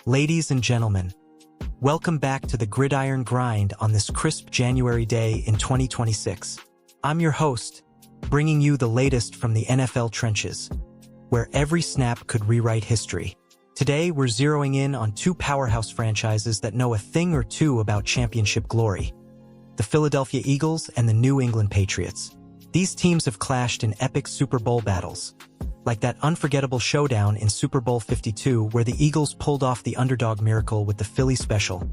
Ladies and gentlemen, welcome back to the Gridiron Grind on this crisp January day in 2026. I'm your host, bringing you the latest from the NFL trenches, where every snap could rewrite history. Today, we're zeroing in on two powerhouse franchises that know a thing or two about championship glory: the Philadelphia Eagles and the New England Patriots. These teams have clashed in epic Super Bowl battles, like that unforgettable showdown in Super Bowl 52 where the Eagles pulled off the underdog miracle with the Philly special,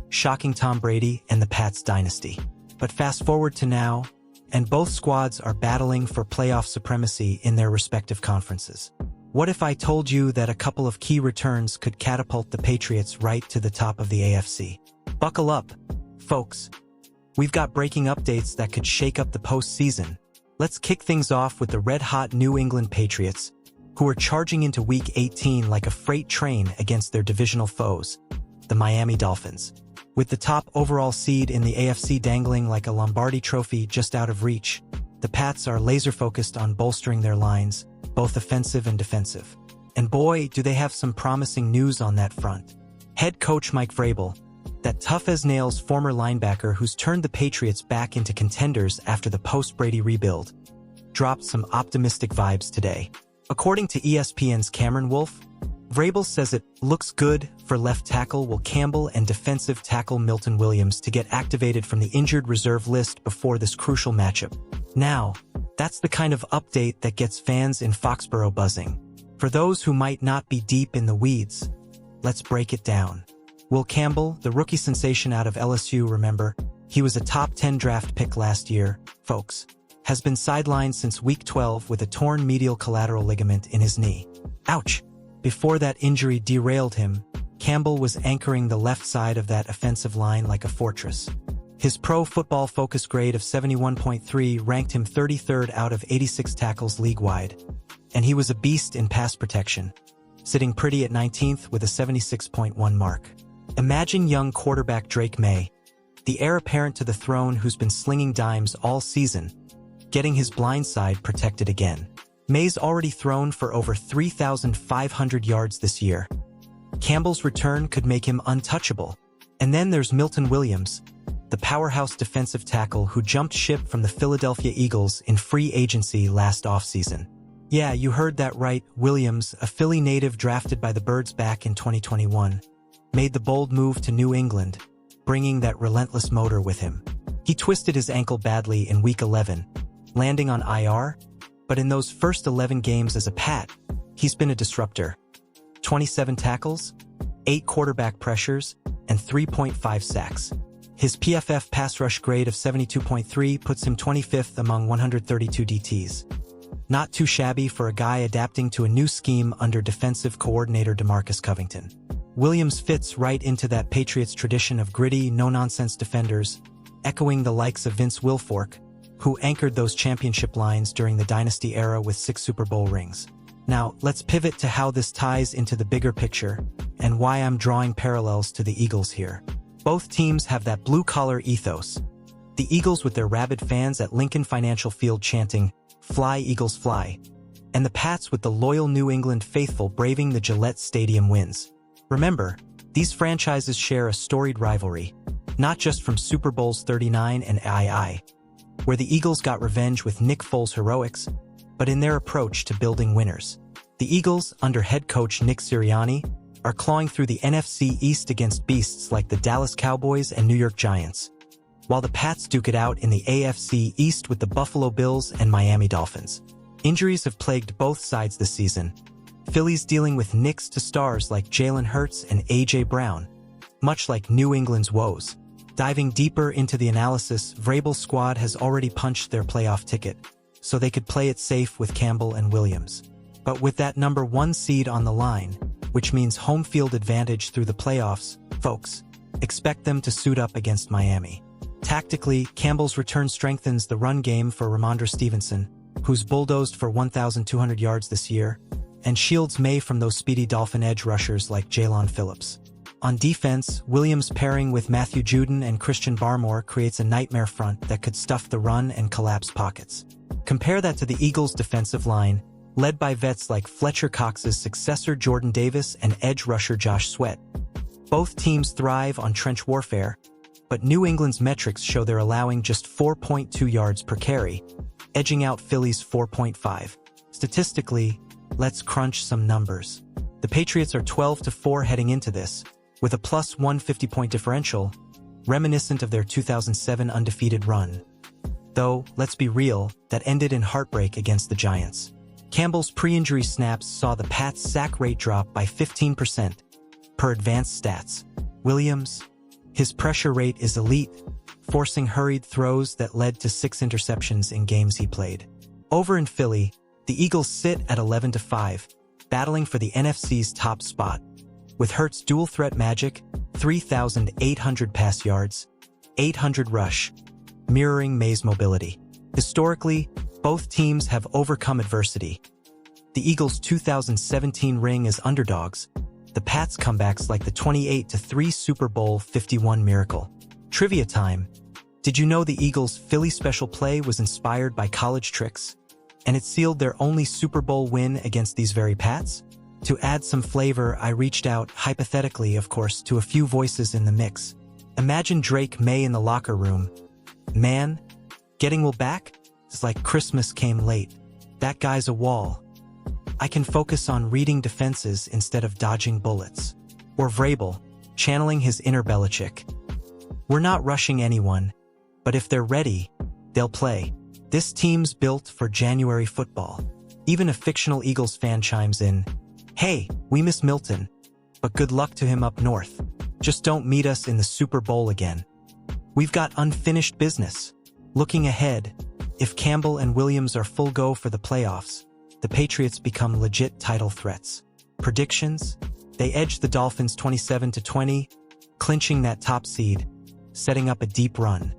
shocking Tom Brady and the Pats dynasty. But fast forward to now, and both squads are battling for playoff supremacy in their respective conferences. What if I told you that a couple of key returns could catapult the Patriots right to the top of the AFC? Buckle up, folks. We've got breaking updates that could shake up the postseason. Let's kick things off with the red-hot New England Patriots, who are charging into Week 18 like a freight train against their divisional foes, the Miami Dolphins. With the top overall seed in the AFC dangling like a Lombardi trophy just out of reach, the Pats are laser-focused on bolstering their lines, both offensive and defensive. And boy, do they have some promising news on that front. Head coach Mike Vrabel, that tough-as-nails former linebacker who's turned the Patriots back into contenders after the post-Brady rebuild, dropped some optimistic vibes today. According to ESPN's Cameron Wolfe, Vrabel says it looks good for left tackle Will Campbell and defensive tackle Milton Williams to get activated from the injured reserve list before this crucial matchup. Now, that's the kind of update that gets fans in Foxborough buzzing. For those who might not be deep in the weeds, let's break it down. Will Campbell, the rookie sensation out of LSU, remember, he was a top 10 draft pick last year, folks, has been sidelined since Week 12 with a torn medial collateral ligament in his knee. Ouch! Before that injury derailed him, Campbell was anchoring the left side of that offensive line like a fortress. His Pro Football Focus grade of 71.3 ranked him 33rd out of 86 tackles league-wide, and he was a beast in pass protection, sitting pretty at 19th with a 76.1 mark. Imagine young quarterback Drake Maye, the heir apparent to the throne who's been slinging dimes all season, getting his blind side protected again. Maye's already thrown for over 3,500 yards this year. Campbell's return could make him untouchable. And then there's Milton Williams, the powerhouse defensive tackle who jumped ship from the Philadelphia Eagles in free agency last offseason. Yeah, you heard that right, Williams, a Philly native drafted by the Birds back in 2021. Made the bold move to New England, bringing that relentless motor with him. He twisted his ankle badly in Week 11, landing on IR, but in those first 11 games as a Pat, he's been a disruptor. 27 tackles, 8 quarterback pressures, and 3.5 sacks. His PFF pass rush grade of 72.3 puts him 25th among 132 DTs. Not too shabby for a guy adapting to a new scheme under defensive coordinator DeMarcus Covington. Williams fits right into that Patriots tradition of gritty, no-nonsense defenders, echoing the likes of Vince Wilfork, who anchored those championship lines during the dynasty era with 6 Super Bowl rings. Now, let's pivot to how this ties into the bigger picture, and why I'm drawing parallels to the Eagles here. Both teams have that blue-collar ethos. The Eagles with their rabid fans at Lincoln Financial Field chanting, "Fly, Eagles, fly," and the Pats with the loyal New England faithful braving the Gillette Stadium winds. Remember, these franchises share a storied rivalry, not just from Super Bowls 39 and II, where the Eagles got revenge with Nick Foles' heroics, but in their approach to building winners. The Eagles, under head coach Nick Sirianni, are clawing through the NFC East against beasts like the Dallas Cowboys and New York Giants, while the Pats duke it out in the AFC East with the Buffalo Bills and Miami Dolphins. Injuries have plagued both sides this season. Philly's dealing with nicks to stars like Jalen Hurts and A.J. Brown, much like New England's woes. Diving deeper into the analysis, Vrabel's squad has already punched their playoff ticket, so they could play it safe with Campbell and Williams. But with that number 1 seed on the line, which means home field advantage through the playoffs, folks, expect them to suit up against Miami. Tactically, Campbell's return strengthens the run game for Ramondre Stevenson, who's bulldozed for 1,200 yards this year, and shields Maye from those speedy Dolphin edge rushers like Jalen Phillips. On defense, Williams pairing with Matthew Judon and Christian Barmore creates a nightmare front that could stuff the run and collapse pockets. Compare that to the Eagles' defensive line, led by vets like Fletcher Cox's successor Jordan Davis and edge rusher Josh Sweat, Both teams thrive on trench warfare, but New England's metrics show they're allowing just 4.2 yards per carry, edging out Philly's 4.5. Statistically, let's crunch some numbers. The Patriots are 12-4 heading into this, with a plus 150-point differential, reminiscent of their 2007 undefeated run. Though, let's be real, that ended in heartbreak against the Giants. Campbell's pre-injury snaps saw the Pats' sack rate drop by 15%, per advanced stats. Williams, his pressure rate is elite, forcing hurried throws that led to 6 interceptions in games he played. Over in Philly, the Eagles sit at 11-5, battling for the NFC's top spot. With Hurts' dual-threat magic, 3,800 pass yards, 800 rush, mirroring Maye's mobility. Historically, both teams have overcome adversity. The Eagles' 2017 ring as underdogs, the Pats' comebacks like the 28-3 Super Bowl 51 miracle. Trivia time. Did you know the Eagles' Philly special play was inspired by college tricks? And it sealed their only Super Bowl win against these very Pats? To add some flavor, I reached out, hypothetically of course, to a few voices in the mix. Imagine Drake Maye in the locker room. Man, getting Will back? It's like Christmas came late. That guy's a wall. I can focus on reading defenses instead of dodging bullets. Or Vrabel, channeling his inner Belichick. We're not rushing anyone, but if they're ready, they'll play. This team's built for January football. Even a fictional Eagles fan chimes in, "Hey, we miss Milton, but good luck to him up north. Just don't meet us in the Super Bowl again." We've got unfinished business. Looking ahead, if Campbell and Williams are full go for the playoffs, the Patriots become legit title threats. Predictions? They edge the Dolphins 27-20, clinching that top seed, setting up a deep run.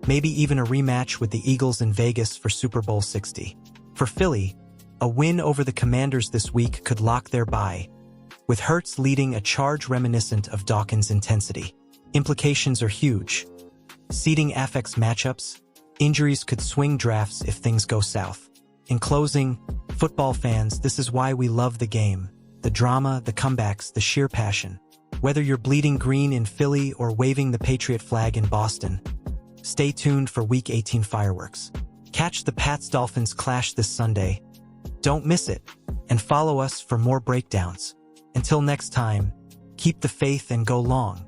Maybe even a rematch with the Eagles in Vegas for Super Bowl 60. For Philly, a win over the Commanders this week could lock their bye, with Hurts leading a charge reminiscent of Dawkins' intensity. Implications are huge. Seeding affects matchups. Injuries could swing drafts if things go south. In closing, football fans, this is why we love the game. The drama, the comebacks, the sheer passion. Whether you're bleeding green in Philly or waving the Patriot flag in Boston, stay tuned for Week 18 fireworks. Catch the Pats-Dolphins clash this Sunday. Don't miss it, and follow us for more breakdowns. Until next time, keep the faith and go long.